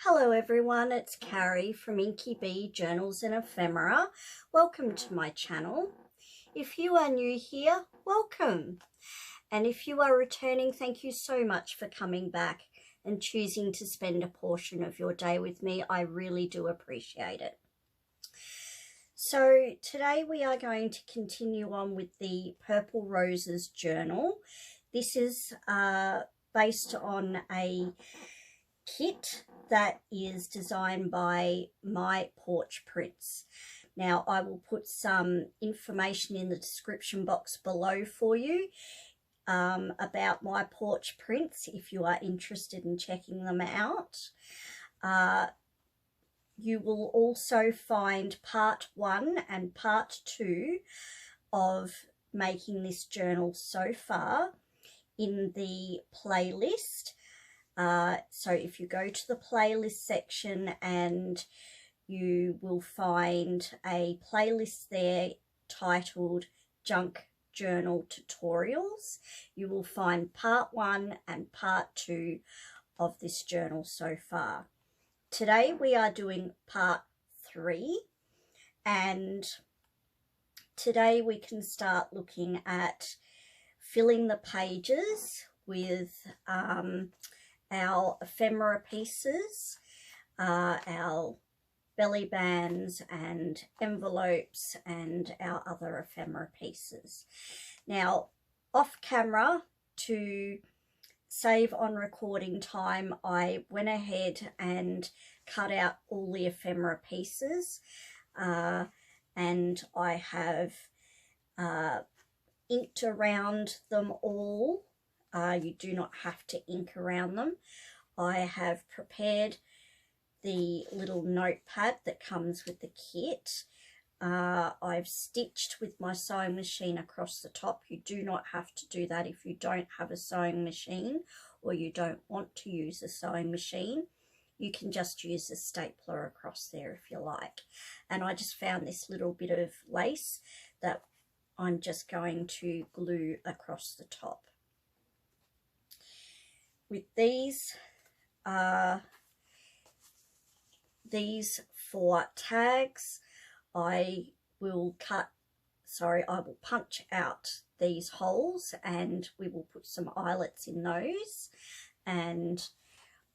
Hello everyone, it's Carrie from Inky Bee Journals and Ephemera. Welcome to my channel. If you are new here, welcome. And if you are returning, thank you so much for coming back and choosing to spend a portion of your day with me. I really do appreciate it. So today we are going to continue on with the Purple Roses journal. This is based on a kit that is designed by my Porch Prints. Now I will put some information in the description box below for you about my Porch Prints if you are interested in checking them out. You will also find part 1 and part 2 of making this journal so far in the playlist. So if you go to the playlist section, and you will find a playlist there titled Junk Journal Tutorials. You will find part 1 and part 2 of this journal so far. Today we are doing part 3, and today we can start looking at filling the pages with our ephemera pieces, our belly bands and envelopes, and our other ephemera pieces. Now, off camera, to save on recording time, I went ahead and cut out all the ephemera pieces, and I have inked around them all. You do not have to ink around them. I have prepared the little notepad that comes with the kit. I've stitched with my sewing machine across the top. You do not have to do that if you don't have a sewing machine or you don't want to use a sewing machine. You can just use a stapler across there if you like. And I just found this little bit of lace that I'm just going to glue across the top. With these 4 tags, I will punch out these holes, and we will put some eyelets in those. And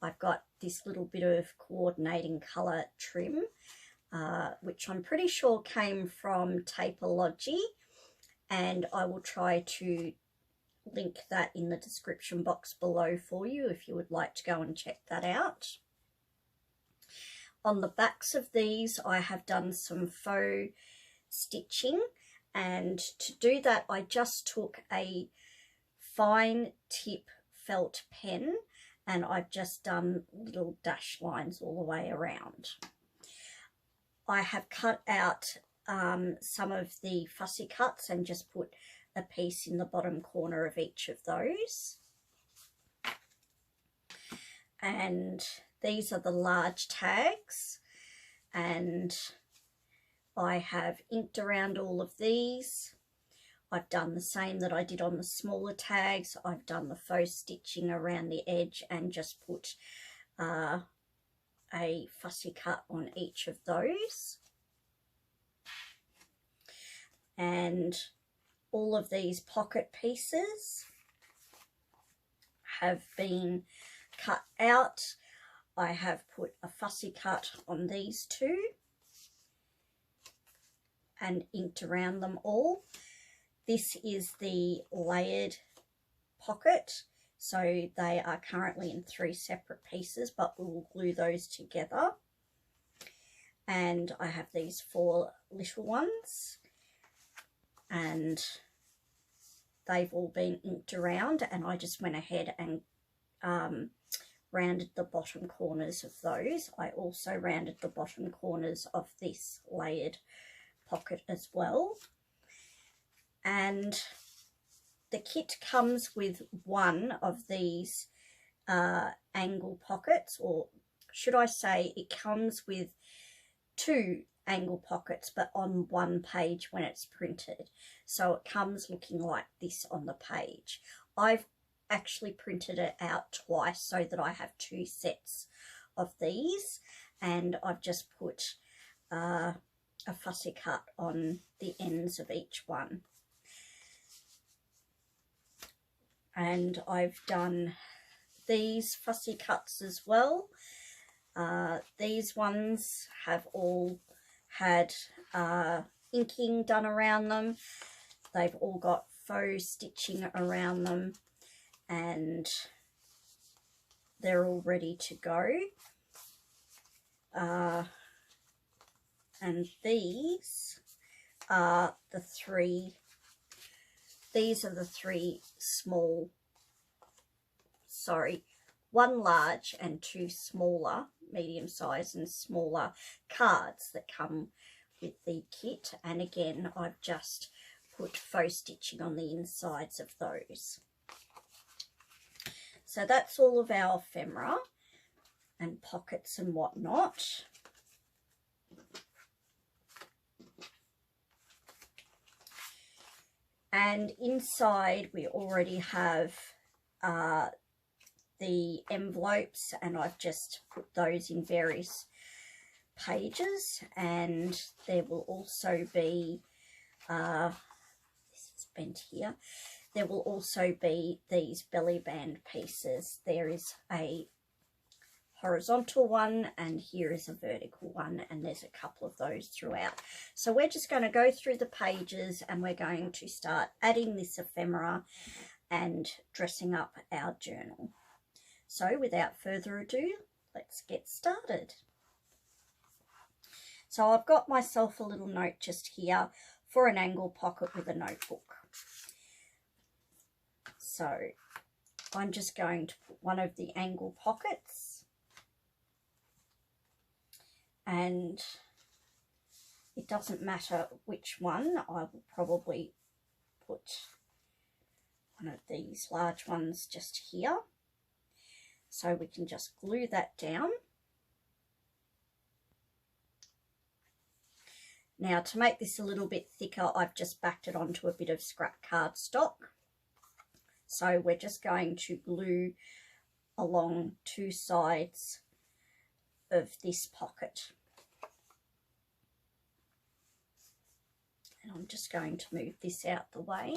I've got this little bit of coordinating colour trim, which I'm pretty sure came from Tapeology, and I will try to link that in the description box below for you if you would like to go and check that out. On the backs of these I have done some faux stitching, and to do that I just took a fine tip felt pen and I've just done little dash lines all the way around. I have cut out some of the fussy cuts and just put a piece in the bottom corner of each of those. And these are the large tags, and I have inked around all of these. I've done the same that I did on the smaller tags. I've done the faux stitching around the edge and just put a fussy cut on each of those. And all of these pocket pieces have been cut out. I have put a fussy cut on these 2 and inked around them all. This is the layered pocket, so they are currently in 3 separate pieces, but we will glue those together. And I have these 4 little ones, and they've all been inked around, and I just went ahead and rounded the bottom corners of those. I also rounded the bottom corners of this layered pocket as well. And the kit comes with 1 of these angle pockets, or should I say it comes with 2 angle pockets, but on 1 page when it's printed. So it comes looking like this on the page. I've actually printed it out twice so that I have 2 sets of these, and I've just put a fussy cut on the ends of each one. And I've done these fussy cuts as well. These ones have all had inking done around them. They've all got faux stitching around them, and they're all ready to go. And these are the three small, sorry, one large and two smaller, medium size and smaller cards that come with the kit. And again, I've just put faux stitching on the insides of those. So that's all of our ephemera and pockets and whatnot. And inside we already have the envelopes, and I've just put those in various pages. And there will also be, this is bent here, there will also be these belly band pieces. There is a horizontal one, and here is a vertical one, and there's a couple of those throughout. So we're just going to go through the pages, and we're going to start adding this ephemera and dressing up our journal. So without further ado, let's get started. So I've got myself a little note just here for an angle pocket with a notebook. So I'm just going to put one of the angle pockets, and it doesn't matter which one. I will probably put one of these large ones just here, so we can just glue that down. Now, to make this a little bit thicker, I've just backed it onto a bit of scrap cardstock. So we're just going to glue along two sides of this pocket. And I'm just going to move this out the way,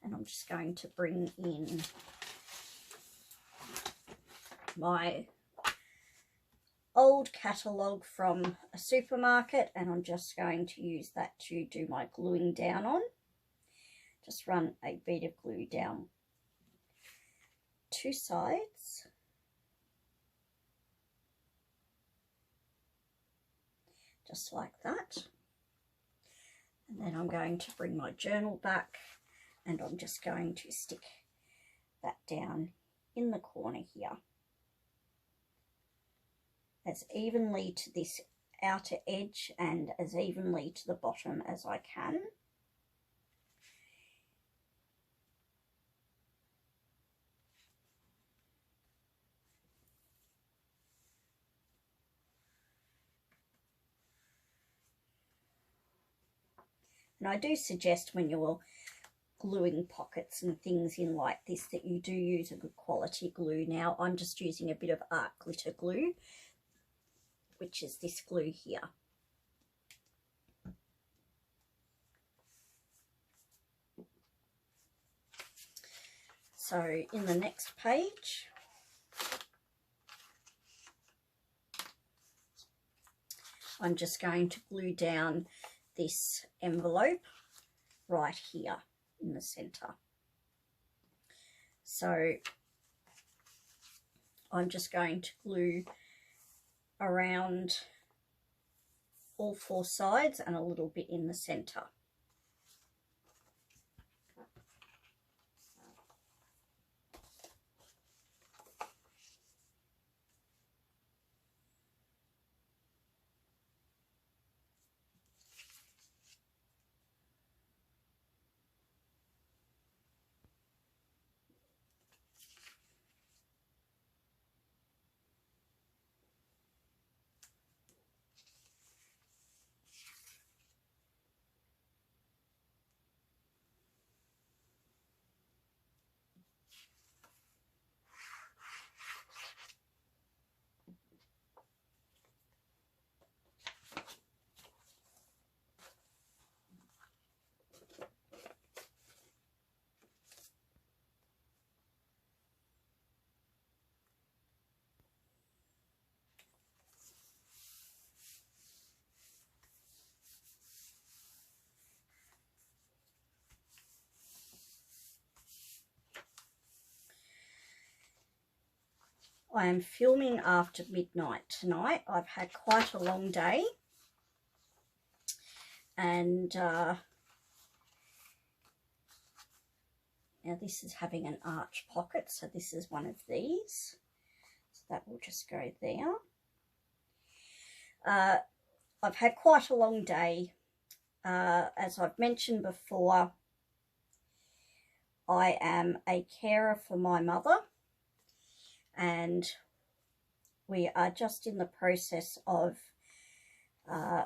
and I'm just going to bring in my old catalogue from a supermarket, and I'm just going to use that to do my gluing down on. Just run a bead of glue down two sides, just like that. And then I'm going to bring my journal back, and I'm just going to stick that down in the corner here, as evenly to this outer edge and as evenly to the bottom as I can. And I do suggest when you're gluing pockets and things in like this that you do use a good quality glue. Now I'm just using a bit of art glitter glue, which is this glue here. So in the next page, I'm just going to glue down this envelope right here in the center. So I'm just going to glue around all four sides and a little bit in the center. I am filming after midnight tonight. I've had quite a long day, and now this is having an arch pocket, so this is one of these, so that will just go there. I've had quite a long day. As I've mentioned before, I am a carer for my mother, and we are just in the process of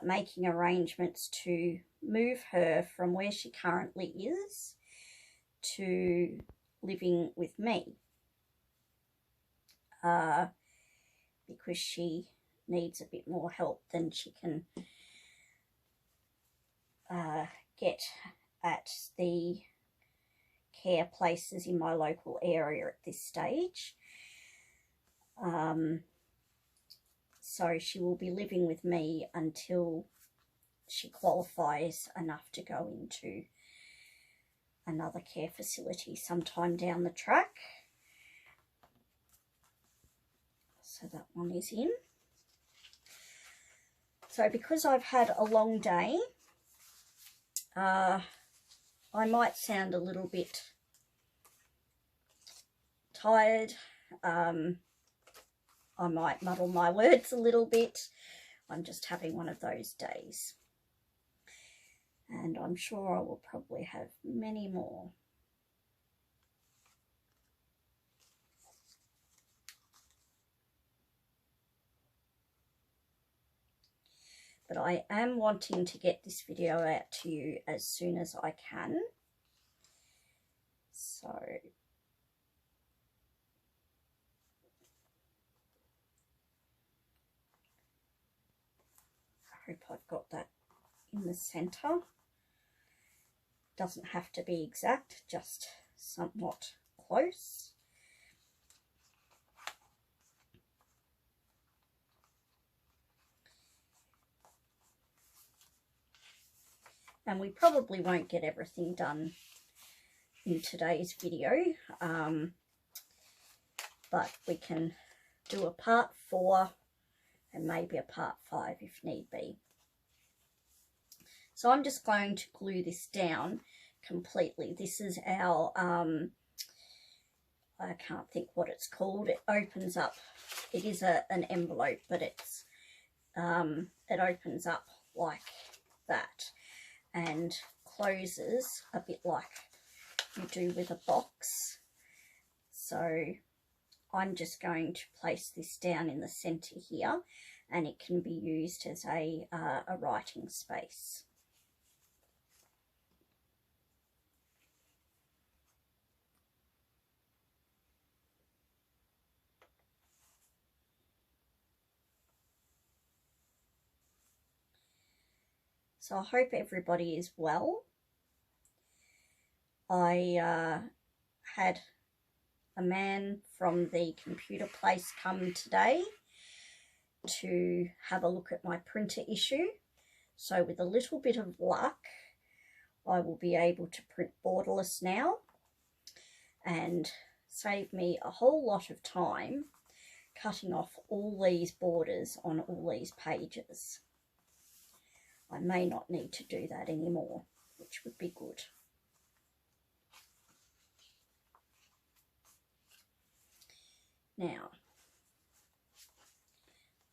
making arrangements to move her from where she currently is to living with me, because she needs a bit more help than she can get at the care places in my local area at this stage. So she will be living with me until she qualifies enough to go into another care facility sometime down the track. So that one is in. So because I've had a long day, I might sound a little bit tired. I might muddle my words a little bit. I'm just having one of those days. And I'm sure I will probably have many more. But I am wanting to get this video out to you as soon as I can. So I hope I've got that in the centre. Doesn't have to be exact, just somewhat close. And we probably won't get everything done in today's video, but we can do a part 4 and maybe a part 5 if need be. So I'm just going to glue this down completely. This is our, I can't think what it's called. It opens up, it is an envelope, but it's, it opens up like that and closes a bit like you do with a box. So I'm just going to place this down in the centre here, and it can be used as a writing space. So I hope everybody is well. I had a man from the computer place come today to have a look at my printer issue. So with a little bit of luck, I will be able to print borderless now and save me a whole lot of time cutting off all these borders on all these pages. I may not need to do that anymore, which would be good. Now,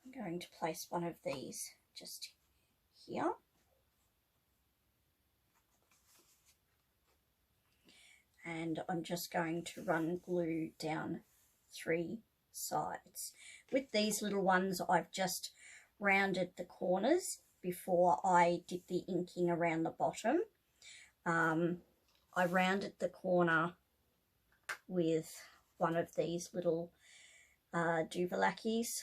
I'm going to place one of these just here. And I'm just going to run glue down 3 sides. With these little ones, I've just rounded the corners before I did the inking around the bottom. I rounded the corner with one of these little Duvalakis.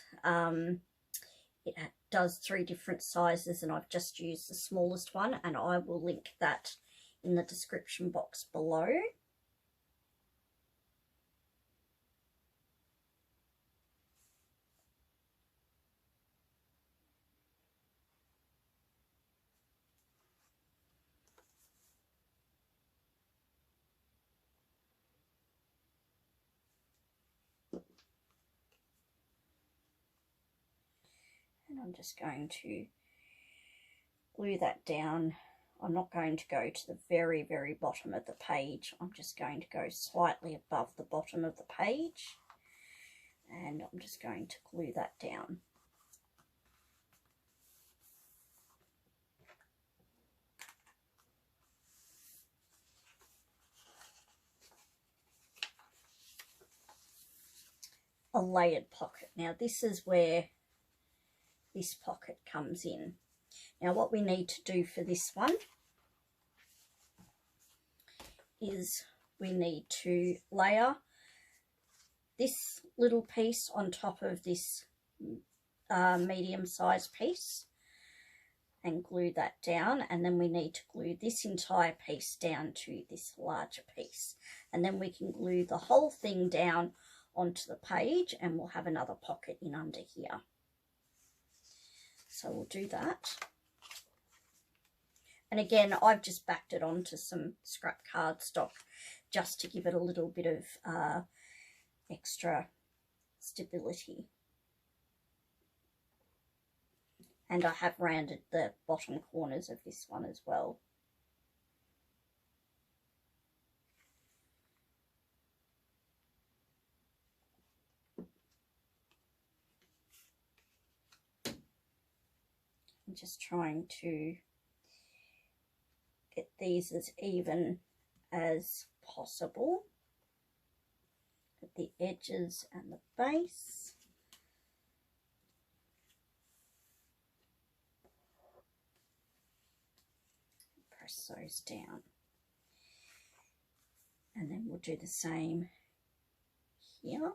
It does 3 different sizes, and I've just used the smallest one, and I will link that in the description box below. I'm just going to glue that down. I'm not going to go to the very, very bottom of the page. I'm just going to go slightly above the bottom of the page, and I'm just going to glue that down. A layered pocket. Now this is where this pocket comes in. Now what we need to do for this one is we need to layer this little piece on top of this medium-sized piece and glue that down, and then we need to glue this entire piece down to this larger piece, and then we can glue the whole thing down onto the page and we'll have another pocket in under here. So we'll do that. And again, I've just backed it onto some scrap cardstock just to give it a little bit of extra stability. And I have rounded the bottom corners of this one as well. I'm just trying to get these as even as possible at the edges and the base. Press those down. And then we'll do the same here.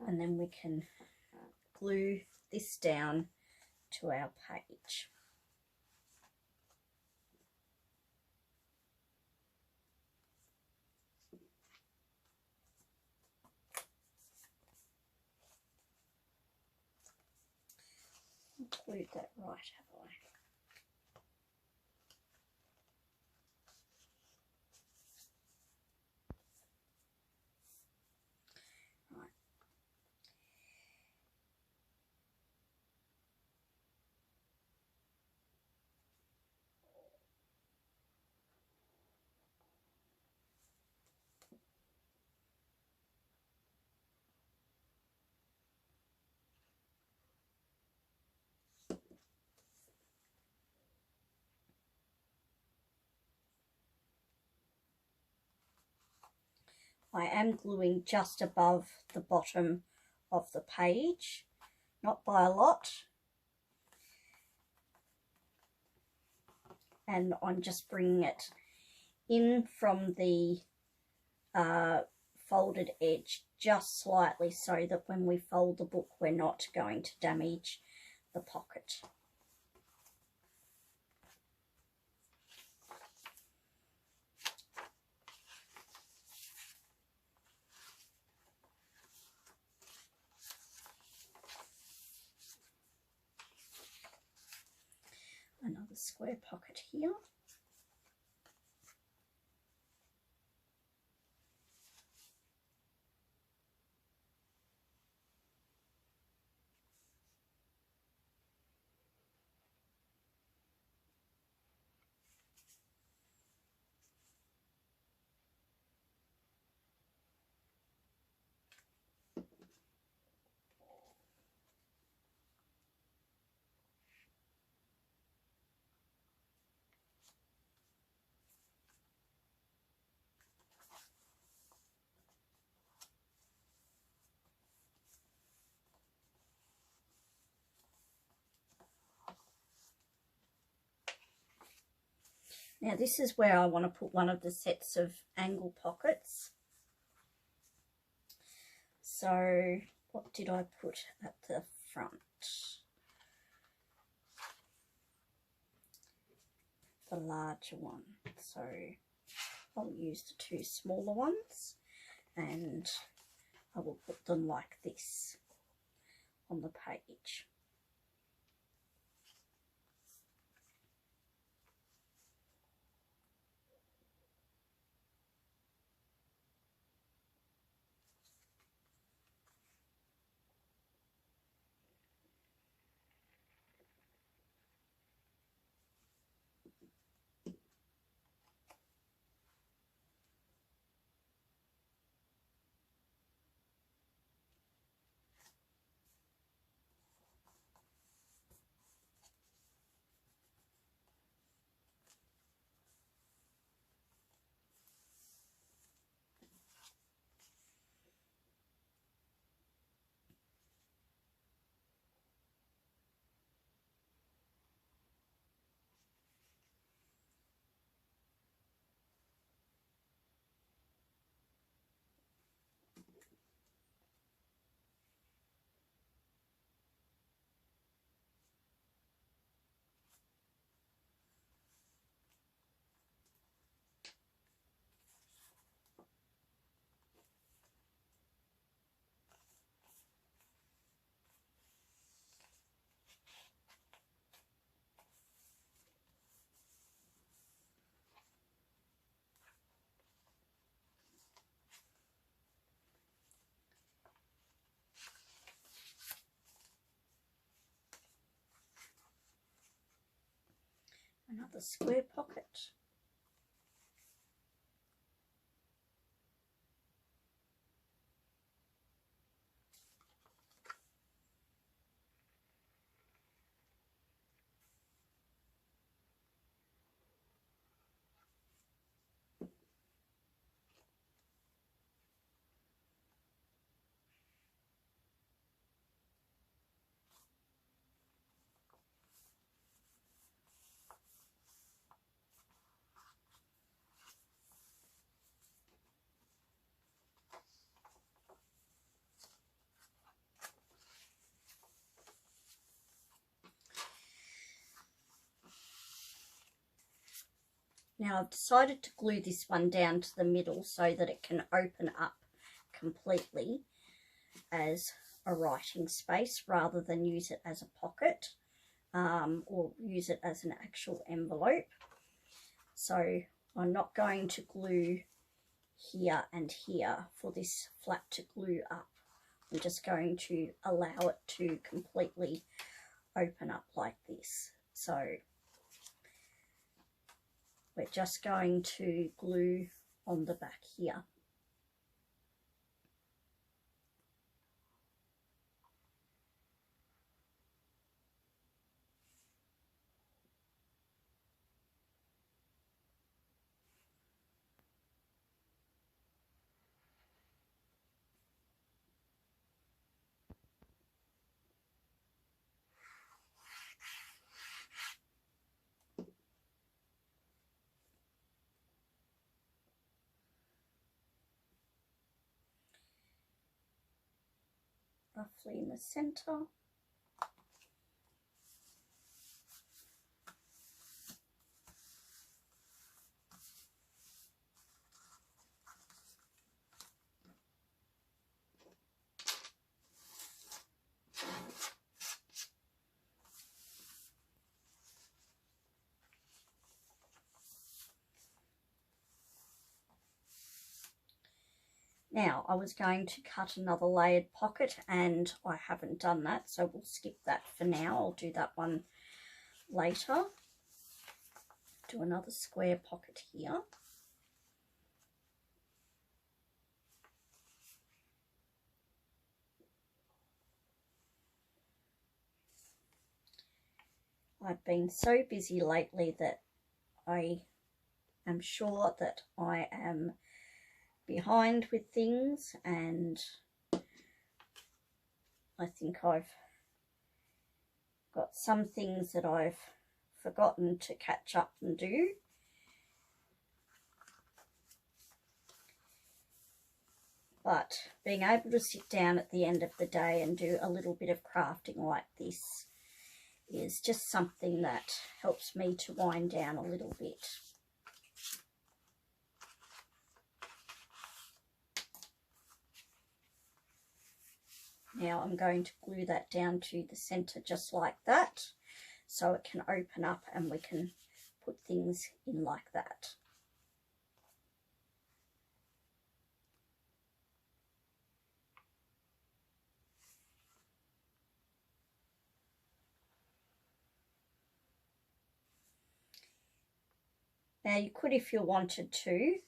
And then we can glue this down to our page. Glued that right, have I? I am gluing just above the bottom of the page, not by a lot. And I'm just bringing it in from the folded edge just slightly so that when we fold the book we're not going to damage the pocket. Another square pocket here. Now this is where I want to put one of the sets of angle pockets. So what did I put at the front? The larger one. So I'll use the two smaller ones and I will put them like this on the page. Another square pocket. Now I've decided to glue this one down to the middle so that it can open up completely as a writing space rather than use it as a pocket or use it as an actual envelope. So I'm not going to glue here and here for this flap to glue up. I'm just going to allow it to completely open up like this. So we're just going to glue on the back here. Roughly in the center. Now I was going to cut another layered pocket and I haven't done that, so we'll skip that for now. I'll do that one later. Do another square pocket here. I've been so busy lately that I am sure that I am behind with things, and I think I've got some things that I've forgotten to catch up and do, But being able to sit down at the end of the day and do a little bit of crafting like this is just something that helps me to wind down a little bit. Now I'm going to glue that down to the center just like that, so it can open up and we can put things in like that. Now you could, if you wanted to,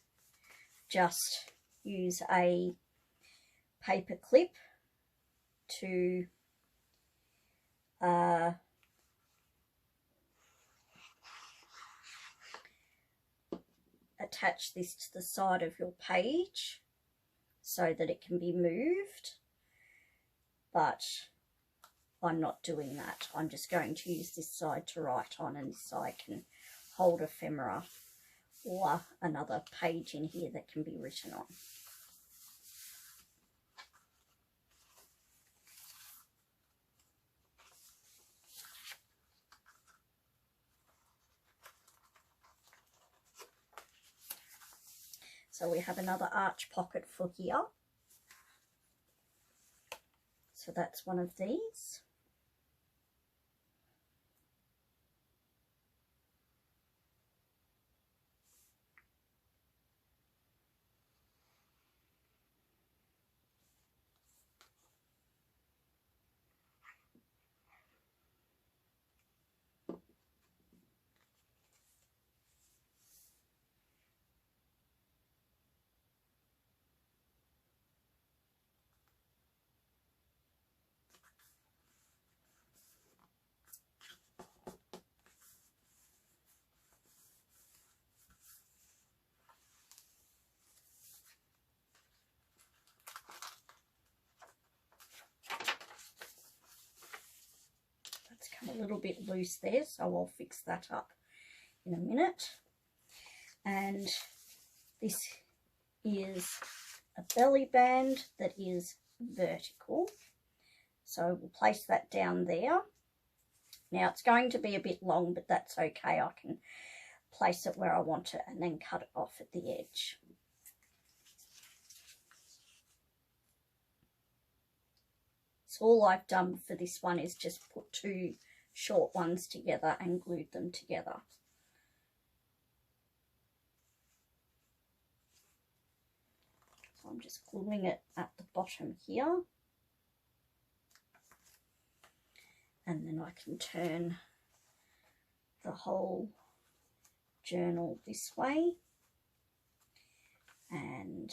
just use a paper clip to attach this to the side of your page so that it can be moved, but I'm not doing that. I'm just going to use this side to write on, and this side can hold ephemera or another page in here that can be written on. So we have another arch pocket for here. So that's one of these. A little bit loose there, so I'll fix that up in a minute. And this is a belly band that is vertical, so we'll place that down there. Now it's going to be a bit long, but that's okay. I can place it where I want it and then cut it off at the edge. So all I've done for this one is just put two short ones together and glued them together. So I'm just gluing it at the bottom here, and then I can turn the whole journal this way, and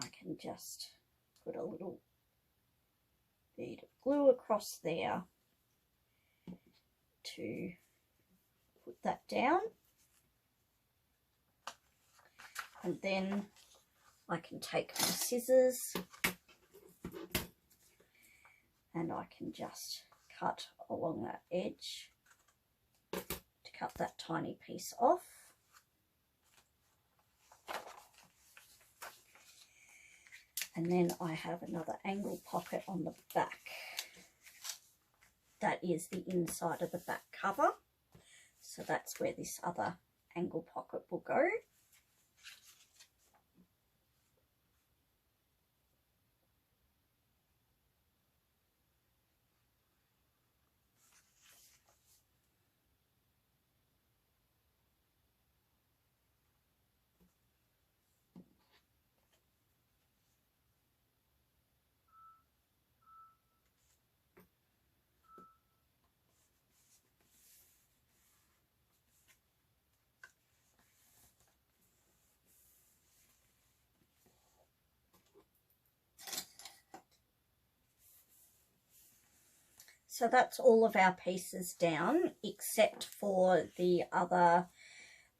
I can just put a little bead of glue across there to put that down, and then I can take my scissors and I can just cut along that edge to cut that tiny piece off. And then I have another angle pocket on the back. That is the inside of the back cover. So that's where this other angle pocket will go. So that's all of our pieces down, except for the other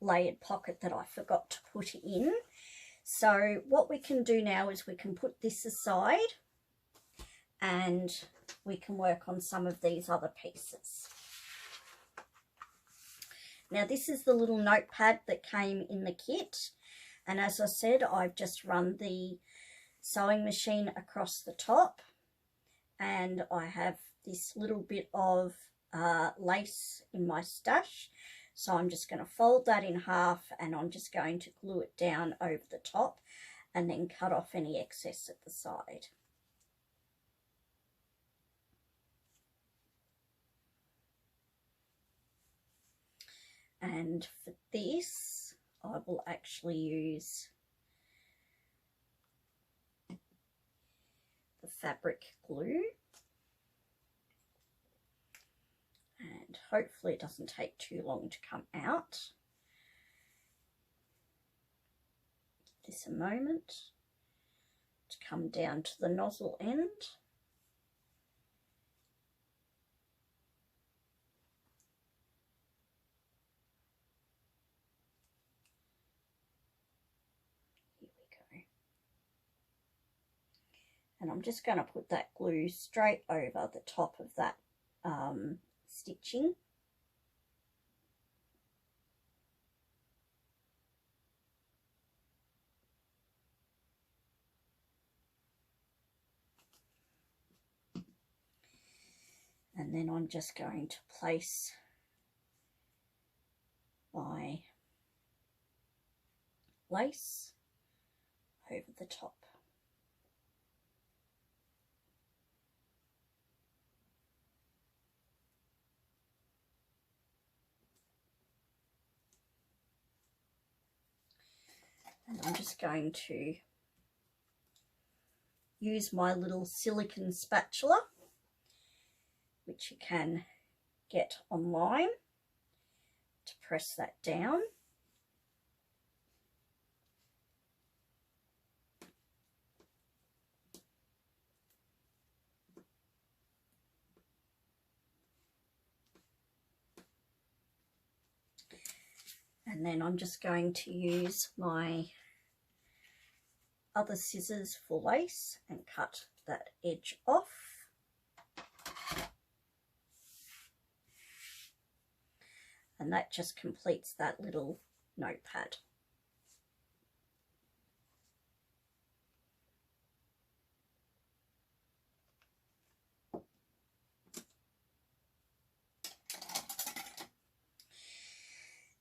layered pocket that I forgot to put in. So what we can do now is we can put this aside and we can work on some of these other pieces. Now this is the little notepad that came in the kit, And as I said, I've just run the sewing machine across the top, and I have this little bit of lace in my stash, so I'm just going to fold that in half, and I'm just going to glue it down over the top and then cut off any excess at the side. And for this, I will actually use the fabric glue, and hopefully it doesn't take too long to come out. Give this a moment to come down to the nozzle end. And I'm just going to put that glue straight over the top of that stitching. And then I'm just going to place my lace over the top. And I'm just going to use my little silicone spatula, which you can get online, to press that down. And then I'm just going to use my other scissors for lace and cut that edge off. And that just completes that little notepad.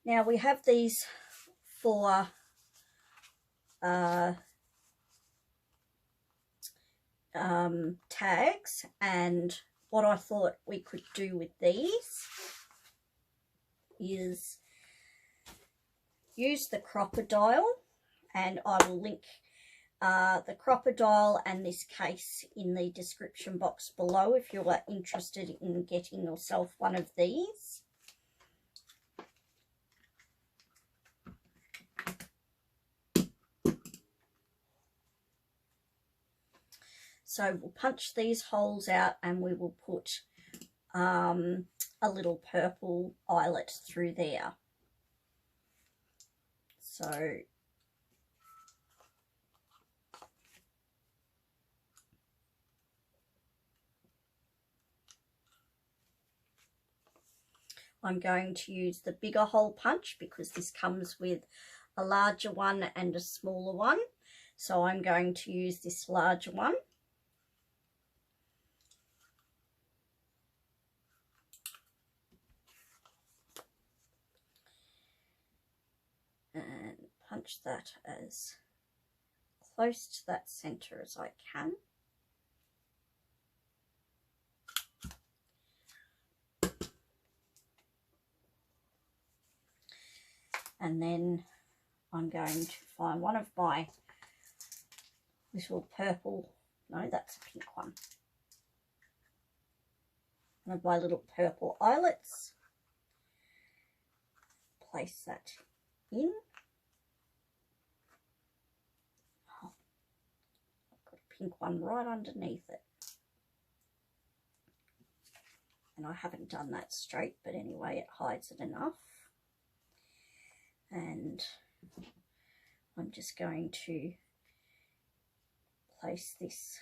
Now we have these 4 tags, and what I thought we could do with these is use the crocodile, and I will link the crocodile and this case in the description box below if you are interested in getting yourself one of these. So we'll punch these holes out, and we will put a little purple eyelet through there. So I'm going to use the bigger hole punch because this comes with a larger one and a smaller one. So I'm going to use this larger one. And punch that as close to that center as I can. And then I'm going to find one of my little purple, no, that's a pink one. One of my little purple eyelets. Place that in. Oh, I've got a pink one right underneath it. And I haven't done that straight, but anyway, it hides it enough. And I'm just going to place this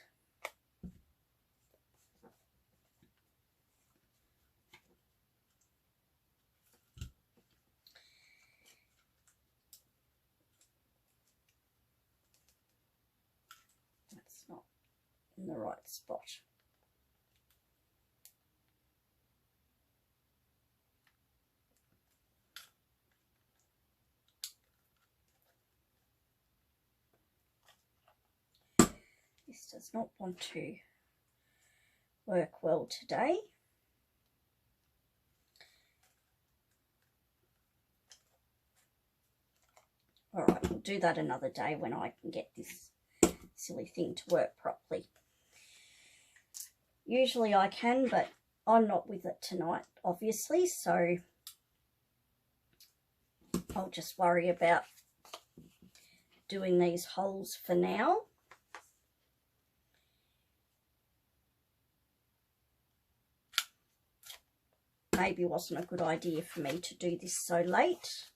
in the right spot. This does not want to work well today. All right, we'll do that another day when I can get this silly thing to work properly. Usually I can, but I'm not with it tonight, obviously, so I'll just worry about doing these holes for now. Maybe it wasn't a good idea for me to do this so late.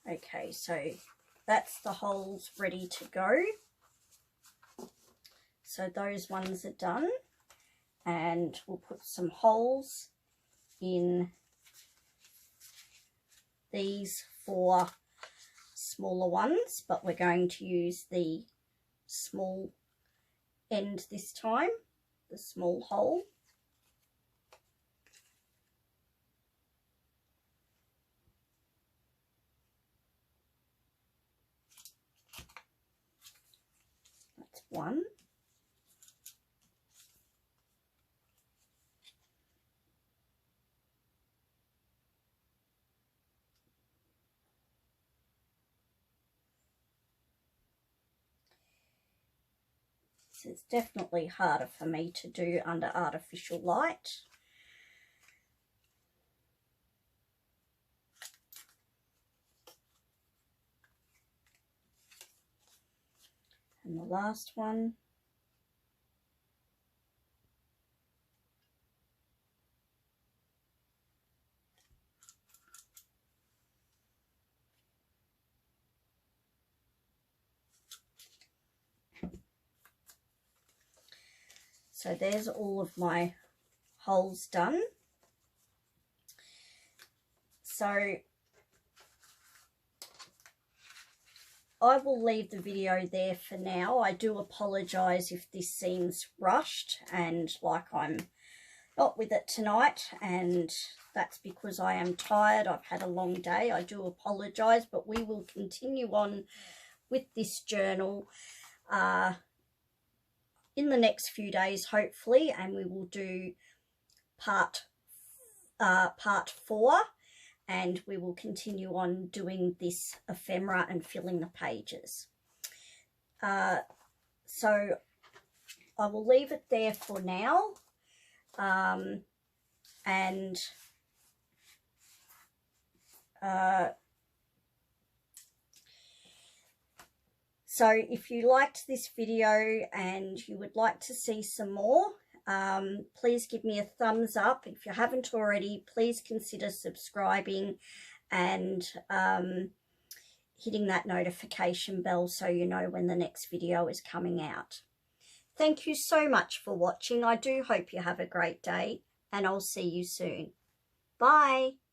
Okay, so that's the holes ready to go. So those ones are done, and we'll put some holes in these 4 smaller ones, but we're going to use the small end this time, the small hole. That's one. It's definitely harder for me to do under artificial light. And the last one. So there's all of my holes done. So I will leave the video there for now. I do apologise if this seems rushed and like I'm not with it tonight, and that's because I am tired. I've had a long day. I do apologise, but we will continue on with this journal in the next few days, hopefully, and we will do part 4, and we will continue on doing this ephemera and filling the pages. So I will leave it there for now, so if you liked this video and you would like to see some more, please give me a thumbs up. If you haven't already, please consider subscribing and hitting that notification bell so you know when the next video is coming out. Thank you so much for watching. I do hope you have a great day, and I'll see you soon. Bye.